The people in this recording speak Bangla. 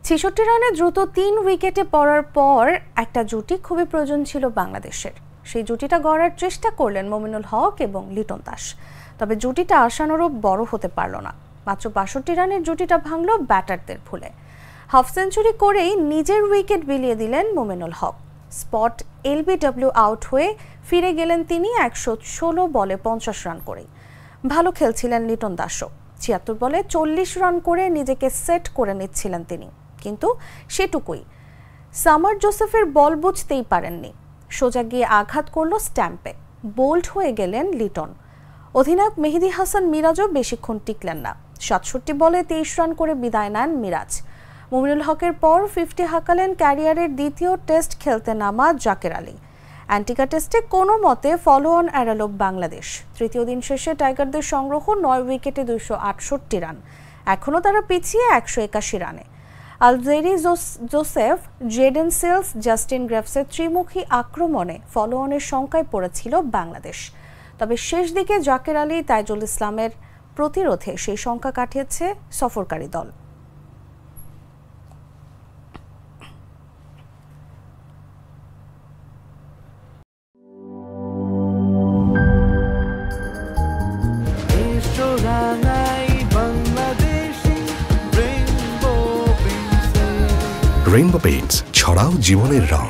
৬৬ রানে দ্রুত ৩ উইকেটে পড়ার পর একটা জুটি খুবই প্রয়োজন ছিল বাংলাদেশের। সেই জুটিটা গড়ার চেষ্টা করলেন মমিনুল হক এবং লিটন দাস, তবে জুটিটা আশানুরূপ বড় হতে পারল না। মাত্র ৬২ রানের জুটিটা ভাঙল ব্যাটারদের ভুলে। হাফ সেঞ্চুরি করেই নিজের উইকেট বিলিয়ে দিলেন Mominul Haque. Spot LBW out হয়ে ফিরে গেলেন তিনি ১১৬ বলে ৫০ রান করেই। ভালো খেলছিলেন লিটন দাসও, ৭৬ বলে ৪০ রান করে নিজেকে সেট করে নিচ্ছিলেন তিনি, কিন্তু সেটুকুই। সামার জোসেফের বল বুঝতেই পারেননি, সোজা গিয়ে আঘাত করল স্ট্যাম্পে। বোল্ড হয়ে গেলেন লিটন। অধিনায়ক মেহেদী হাসান মিরাজও বেশিক্ষণ টিকলেন না, ৬৭ বলে ২৩ রান করে বিদায় নেন মিরাজ। মমিনুল হকের পর 50 হাঁকালেন ক্যারিয়ারের দ্বিতীয় টেস্ট খেলতে নামা জাকের আলী। অ্যান্টিগা টেস্টে কোনো মতে ফলো অন এড়াল বাংলাদেশ। তৃতীয় দিন শেষে টাইগারদের সংগ্রহ ৯ উইকেটে ২৬৮ রান। এখনও তারা পিছিয়ে ১৮১ রানে। Alzarri Joseph, Jayden Seales, Justin গ্রেভসের ত্রিমুখী আক্রমণে ফলো অনের শঙ্কায় পড়েছিল বাংলাদেশ। তবে শেষ দিকে জাকের আলী, তাইজুল ইসলামের প্রতিরোধে সেই শঙ্কা কাটিয়েছে সফরকারী দল। রেইনবো পেইন্টস, ছড়াও জীবনের রং।